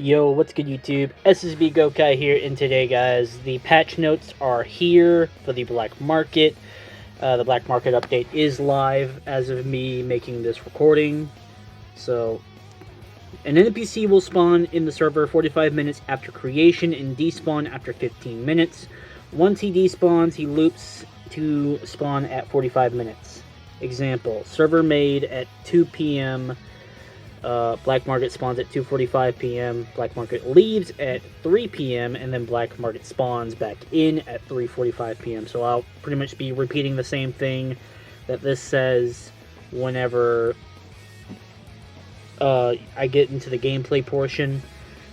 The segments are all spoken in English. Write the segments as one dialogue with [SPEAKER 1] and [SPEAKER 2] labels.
[SPEAKER 1] Yo, what's good YouTube? SSB Gokai here, and today guys, the patch notes are here for the Black Market. The Black Market update is live as of me making this recording. So, an NPC will spawn in the server 45 minutes after creation and despawn after 15 minutes. Once he despawns, he loops to spawn at 45 minutes. Example, server made at 2 p.m. Black Market spawns at 2:45 p.m. Black Market leaves at 3 p.m. and then Black Market spawns back in at 3:45 p.m. So I'll pretty much be repeating the same thing that this says whenever I get into the gameplay portion.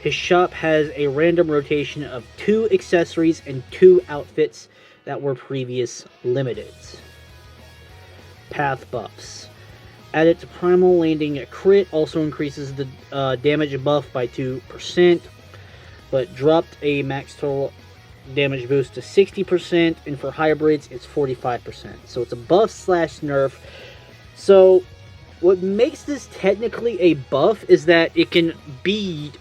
[SPEAKER 1] His shop has a random rotation of 2 accessories and 2 outfits that were previous limited. Path buffs. Added to Primal Landing crit, also increases the damage buff by 2%, but dropped a max total damage boost to 60%, and for hybrids it's 45%. So it's a buff slash nerf. So what makes this technically a buff is that it can be,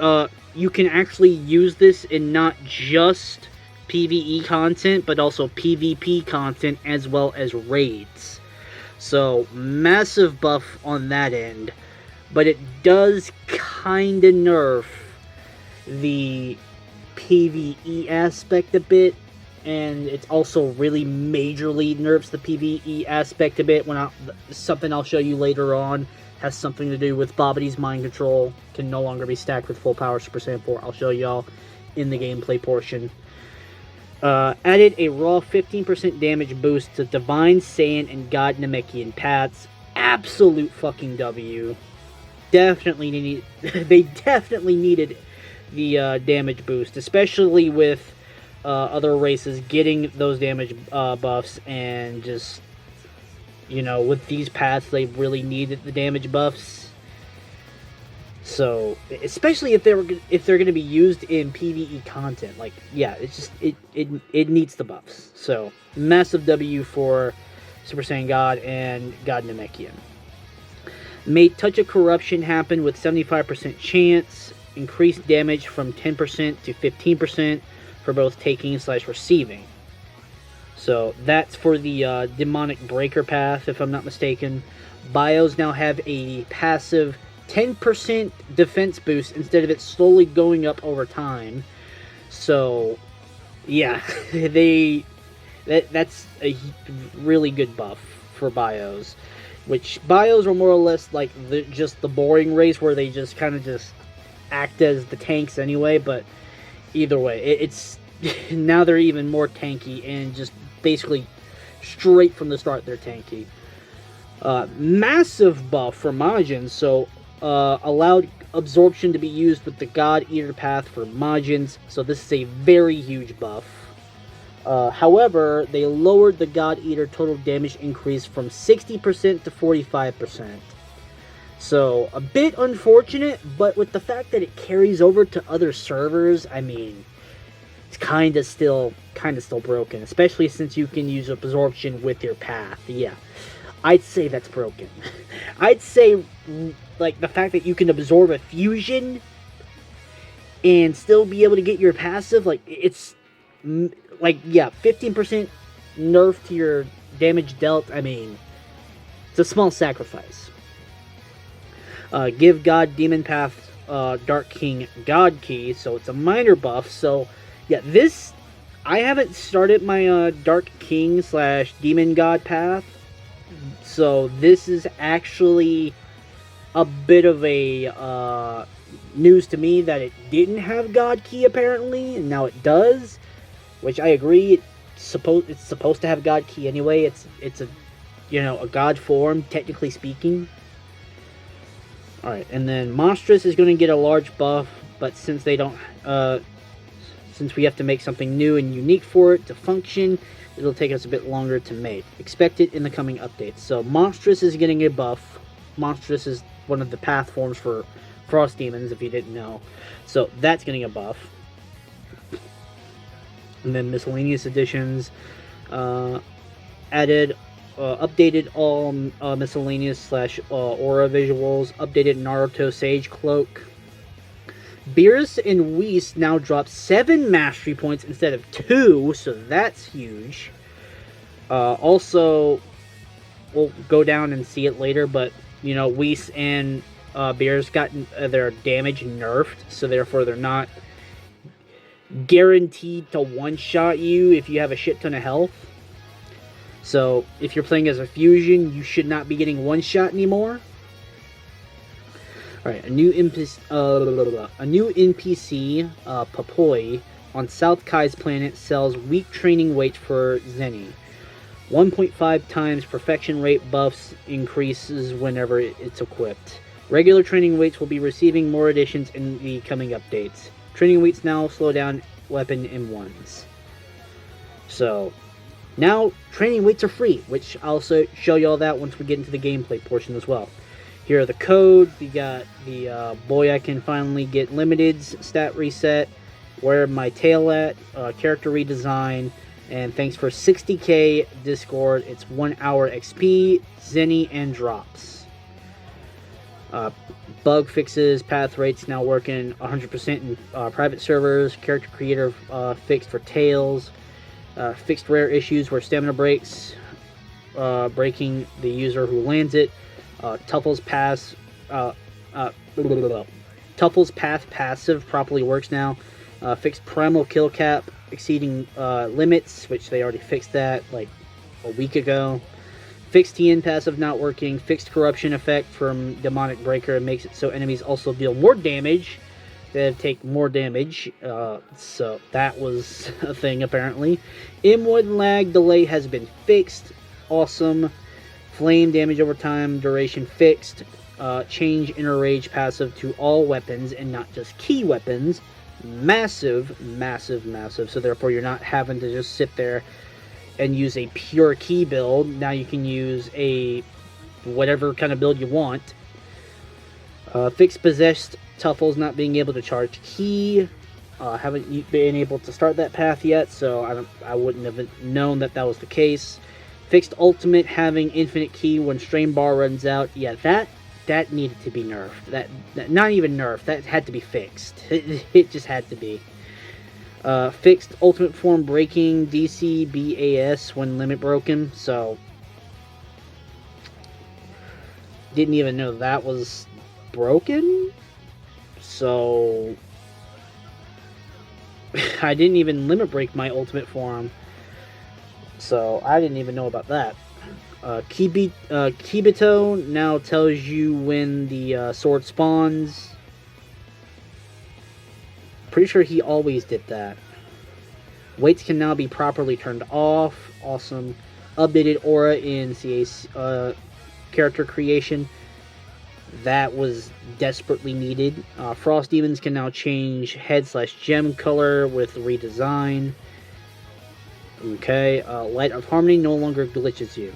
[SPEAKER 1] you can actually use this in not just PvE content, but also PvP content as well as raids. So, massive buff on that end, but it does kind of nerf the PvE aspect a bit, and it's also really majorly nerfs the PvE aspect a bit. Something I'll show you later on has something to do with Bobbity's Mind Control, can no longer be stacked with full power Super Saiyan 4. I'll show y'all in the gameplay portion. Added a raw 15% damage boost to Divine Saiyan and God Namekian paths. Absolute fucking W. Definitely they definitely needed the damage boost, especially with other races getting those damage buffs, and just, you know, with these paths they really needed the damage buffs. So, especially if they're going to be used in PvE content, like, yeah, it's just it needs the buffs. So, massive W for Super Saiyan God and God Namekian. Made Touch of Corruption happen with 75% chance, increased damage from 10% to 15% for both taking / receiving. So, that's for the Demonic Breaker path, if I'm not mistaken. Bios now have a passive 10% defense boost instead of it slowly going up over time. So, yeah, that's a really good buff for bios. Which bios are more or less like just the boring race where they just kind of just act as the tanks anyway. But either way, it's now they're even more tanky, and just basically straight from the start they're tanky. Massive buff for Majin. So allowed absorption to be used with the God Eater path for Majins, so this is a very huge buff. However, they lowered the God Eater total damage increase from 60% to 45%. So, a bit unfortunate, but with the fact that it carries over to other servers, I mean, it's kind of still broken, especially since you can use absorption with your path. Yeah, I'd say that's broken. I'd say, like, the fact that you can absorb a fusion and still be able to get your passive, like, it's, like, yeah, 15% nerf to your damage dealt. I mean, it's a small sacrifice. Give God Demon Path Dark King God Key, so it's a minor buff. So, yeah, this, I haven't started my Dark King / Demon God path, so this is actually a bit of a news to me that it didn't have God Key apparently, and now it does, which I agree. It's supposed to have God Key anyway. It's a, you know, a God form technically speaking. All right, and then Monstrous is going to get a large buff, but since they don't, since we have to make something new and unique for it to function, it'll take us a bit longer to make. Expect it in the coming updates. So Monstrous is getting a buff. Monstrous is one of the path forms for Frost Demons, if you didn't know. So that's getting a buff. And then miscellaneous additions. Added, updated all miscellaneous / aura visuals. Updated Naruto Sage Cloak. Beerus and Whis now drop 7 mastery points instead of 2, so that's huge. Also, we'll go down and see it later, but you know, Whis and Beerus got their damage nerfed, so therefore they're not guaranteed to one-shot you if you have a shit ton of health. So if you're playing as a fusion, you should not be getting one-shot anymore. Alright, a new NPC, Papoi, on South Kai's planet sells weak training weights for Zenny. 1.5 times perfection rate buffs increases whenever it's equipped. Regular training weights will be receiving more additions in the coming updates. Training weights now slow down weapon M1s. So, now training weights are free, which I'll show you all that once we get into the gameplay portion as well. Here are the codes. We got the boy I can finally get limited's stat reset, where my tail at, character redesign, and thanks for 60k Discord, it's 1 hour XP, Zenny, and drops. Bug fixes, path rates now working 100% in private servers, character creator fixed for tails, fixed rare issues where stamina breaks, breaking the user who lands it. Tuffle's path passive properly works now. Fixed primal kill cap exceeding limits, which they already fixed that like a week ago. Fixed TN passive not working. Fixed corruption effect from demonic breaker makes it so enemies also deal more damage. They take more damage, so that was a thing apparently. M1 lag delay has been fixed. Awesome. Flame damage over time, duration fixed. Change inner rage passive to all weapons and not just key weapons. Massive, massive, massive. So therefore you're not having to just sit there and use a pure key build. Now you can use a whatever kind of build you want. Fixed possessed Tuffles not being able to charge key. Haven't been able to start that path yet, so I wouldn't have known that that was the case. Fixed ultimate having infinite key when strain bar runs out. Yeah, that needed to be nerfed. That not even nerfed. That had to be fixed. It just had to be. Fixed ultimate form breaking DC BAS when limit broken. So didn't even know that was broken. So I didn't even limit break my ultimate form. So I didn't even know about that. Kibito now tells you when the sword spawns. Pretty sure he always did that. Weights can now be properly turned off. Awesome. Updated aura in CA's character creation. That was desperately needed. Frost demons can now change head/gem color with redesign. Okay, Light of Harmony no longer glitches you.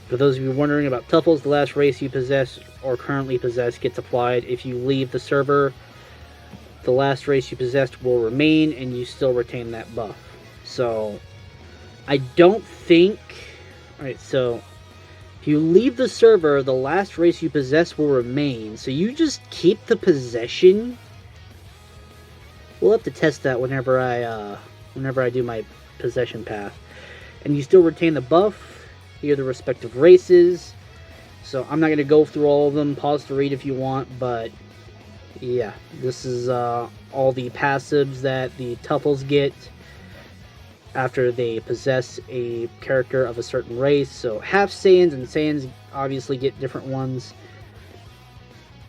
[SPEAKER 1] For those of you wondering about Tuffles, the last race you possess or currently possess gets applied. If you leave the server, the last race you possessed will remain and you still retain that buff. So, I don't think... Alright, so if you leave the server, the last race you possess will remain. So you just keep the possession. We'll have to test that whenever I do my possession path. And you still retain the buff. Here are the respective races. So I'm not going to go through all of them. Pause to read if you want, but yeah, this is all the passives that the Tuffles get after they possess a character of a certain race. So half Saiyans and Saiyans obviously get different ones.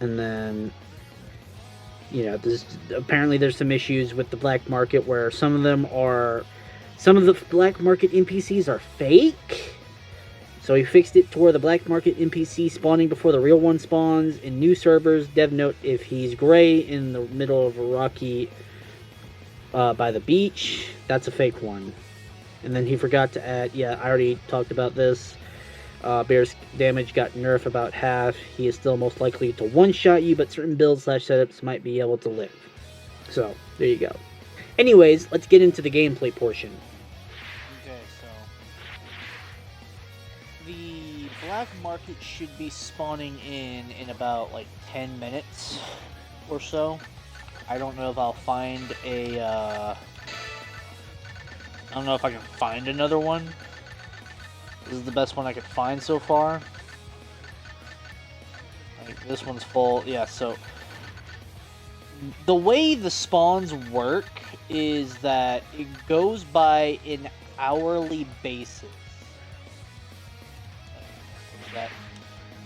[SPEAKER 1] And then, you know, apparently there's some issues with the black market where some of the black market NPCs are fake. So he fixed it to where the black market NPC spawning before the real one spawns in new servers. Dev note, if he's gray in the middle of a rocky by the beach, that's a fake one. And then he forgot to add, yeah, I already talked about this. Bear's damage got nerfed about half. He is still most likely to one-shot you, but certain builds/setups might be able to live. So, there you go. Anyways, let's get into the gameplay portion. Okay, so the black market should be spawning in about like 10 minutes or so. I don't know if I'll find a, I don't know if I can find another one. This is the best one I could find so far. Like, this one's full. Yeah, so the way the spawns work is that it goes by an hourly basis.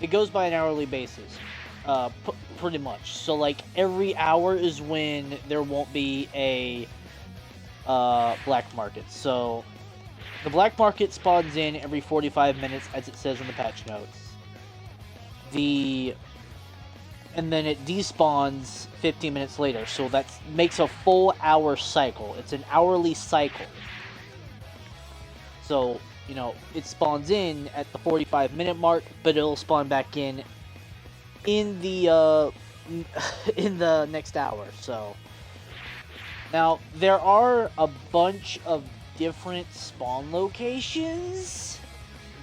[SPEAKER 1] It goes by an hourly basis, pretty much. So, like, every hour is when there won't be a black market. So, the black market spawns in every 45 minutes, as it says in the patch notes. And then it despawns 15 minutes later. So that makes a full hour cycle. It's an hourly cycle. So, you know, it spawns in at the 45-minute mark, but it'll spawn back in the in the next hour. So now there are a bunch of different spawn locations.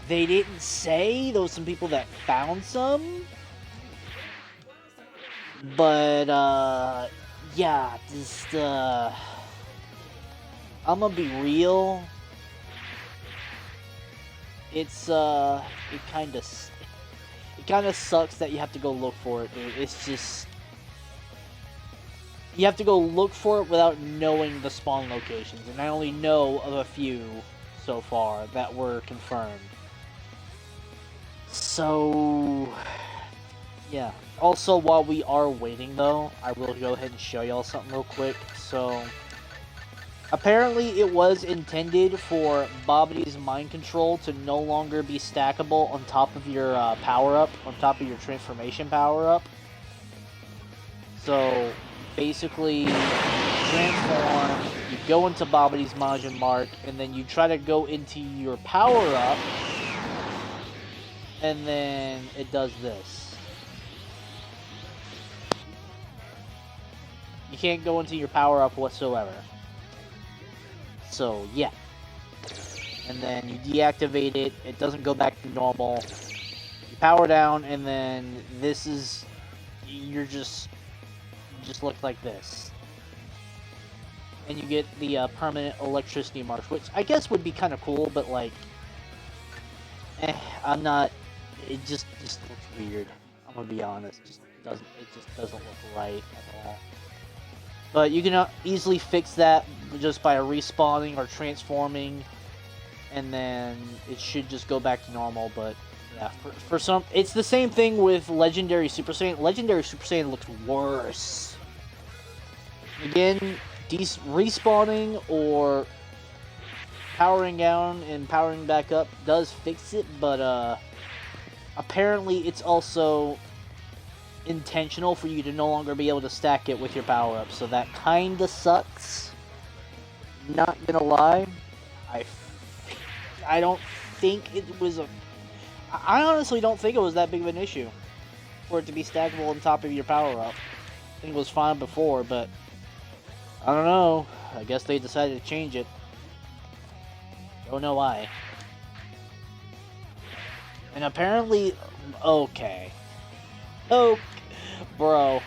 [SPEAKER 1] They didn't say. There was some people that found some. But, yeah, just, I'm gonna be real. It's, it kinda sucks that you have to go look for it, dude. It's just, you have to go look for it without knowing the spawn locations, and I only know of a few so far that were confirmed. So, yeah. Also, while we are waiting, though, I will go ahead and show y'all something real quick. So, apparently it was intended for Bobbity's mind control to no longer be stackable on top of your power-up, on top of your transformation power-up. So, basically, you transform, you go into Bobbity's Majin Mark, and then you try to go into your power-up, and then it does this. You can't go into your power-up whatsoever. So, yeah. And then you deactivate it. It doesn't go back to normal. You power down, and then this is... You just look like this. And you get the permanent electricity march, which I guess would be kind of cool, but, like... I'm not... It just looks weird. I'm gonna be honest. It just doesn't look right at all. But you can easily fix that just by respawning or transforming, and then it should just go back to normal. But yeah, for some, it's the same thing with Legendary Super Saiyan. Legendary Super Saiyan looks worse. Again, respawning or powering down and powering back up does fix it, but apparently it's also intentional for you to no longer be able to stack it with your power-up, so that kinda sucks. Not gonna lie, I don't think it was I honestly don't think it was that big of an issue for it to be stackable on top of your power-up. I think it was fine before, but I don't know. I guess they decided to change it. Don't know why. And apparently, okay. Oh, bro,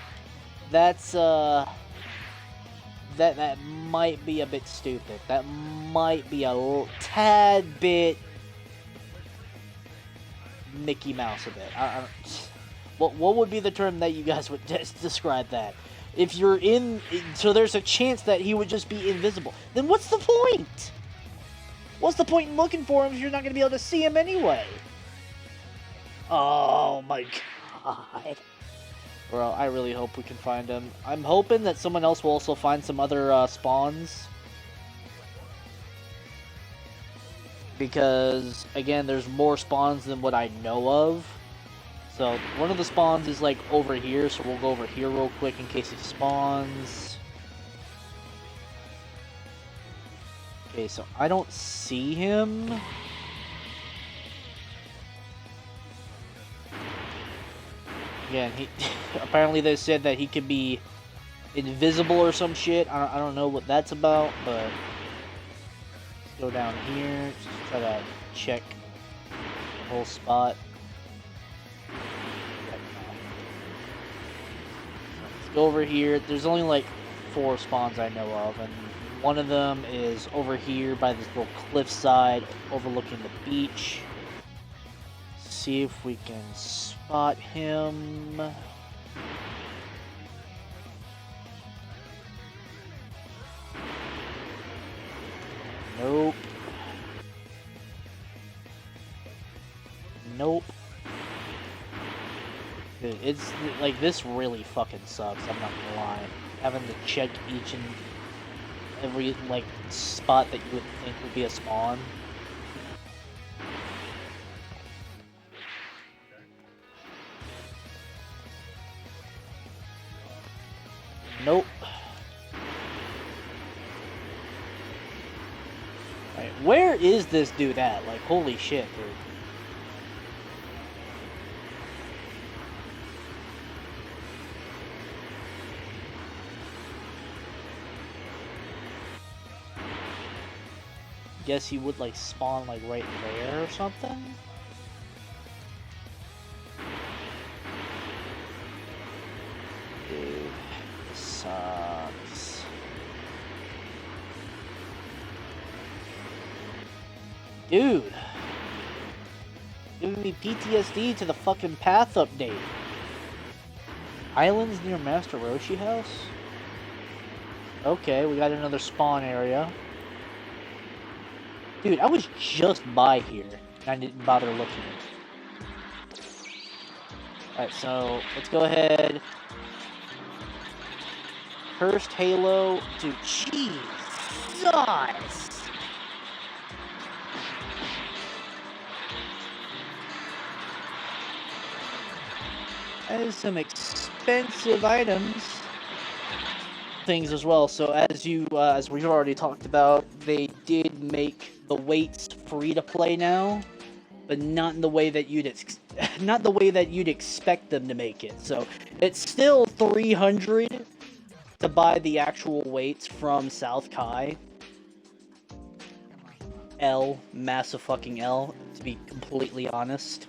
[SPEAKER 1] that's that might be a bit stupid. That might be a tad bit Mickey Mouse a bit. What would be the term that you guys would describe that? If you're in, so there's a chance that he would just be invisible. Then what's the point? What's the point in looking for him if you're not going to be able to see him anyway? Oh my god. Bro, I really hope we can find him. I'm hoping that someone else will also find some other spawns. Because, again, there's more spawns than what I know of. So, one of the spawns is, like, over here, so we'll go over here real quick in case he spawns. Okay, so I don't see him. Again, he apparently they said that he could be invisible or some shit. I don't know what that's about, but let's go down here. Just try to check the whole spot. Let's go over here. There's only like 4 spawns I know of, and one of them is over here by this little cliffside overlooking the beach. See if we can spot him. Nope. Nope. Dude, it's like this really fucking sucks, I'm not gonna lie. Having to check each and every like spot that you would think would be a spawn. Nope. Alright, where is this dude at? Like, holy shit, dude. Guess he would like spawn like right there or something? Dude, this sucks. Dude! Giving me PTSD to the fucking path update. Islands near Master Roshi house? Okay, we got another spawn area. Dude, I was just by here, and I didn't bother looking. Alright, so, let's go ahead. Cursed Halo. Dude, Jesus! That is some expensive items. Things as well. So as we've already talked about, they did make the weights free to play now, but not in the way that you'd expect them to make it. So it's still 300 to buy the actual weights from South Kai. Massive fucking L, to be completely honest.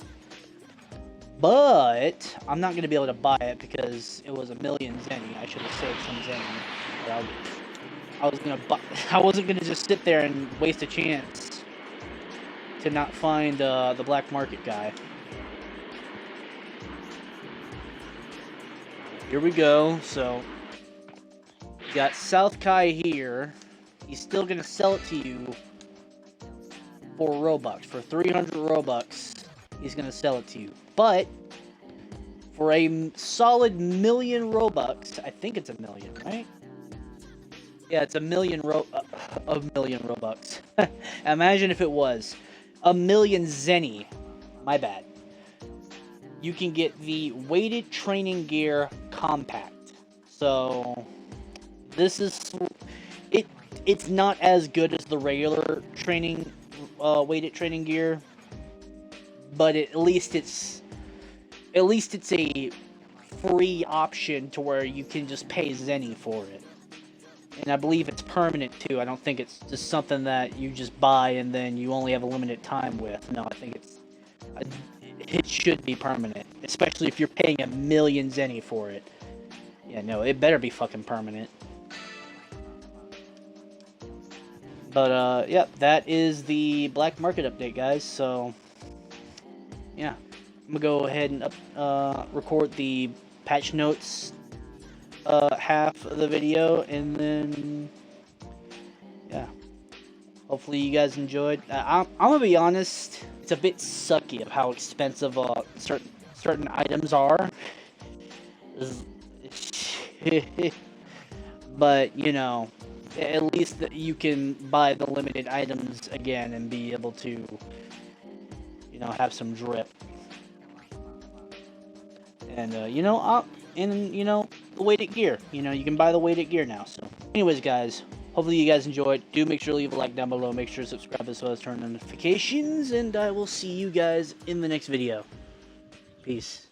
[SPEAKER 1] But I'm not going to be able to buy it because it was a million zenny. I should have saved some zenny. I wasn't going to just sit there and waste a chance to not find the black market guy. Here we go. So we got South Kai here. He's still going to sell it to you for Robux. For 300 Robux, he's going to sell it to you. But for a solid million Robux, I think it's a million, right? Yeah, it's a million Robux. Imagine if it was a million zenny. My bad. You can get the weighted training gear compact. So this is it's not as good as the regular training weighted training gear, but at least it's a free option to where you can just pay zenny for it. And I believe it's permanent too. I don't think it's just something that you just buy and then you only have a limited time with. No, I think it should be permanent, especially if you're paying a million zenny for it. Yeah, no, it better be fucking permanent. But yeah, that is the black market update, guys. So yeah, I'm gonna go ahead and record the patch notes half of the video, and then yeah, hopefully you guys enjoyed. I'm gonna be honest, it's a bit sucky of how expensive certain items are. But you know, at least that you can buy the limited items again and be able to, you know, have some drip. And you know, the weighted gear. You know, you can buy the weighted gear now. So, anyways, guys, hopefully you guys enjoyed. Do make sure to leave a like down below. Make sure to subscribe as well as turn on notifications. And I will see you guys in the next video. Peace.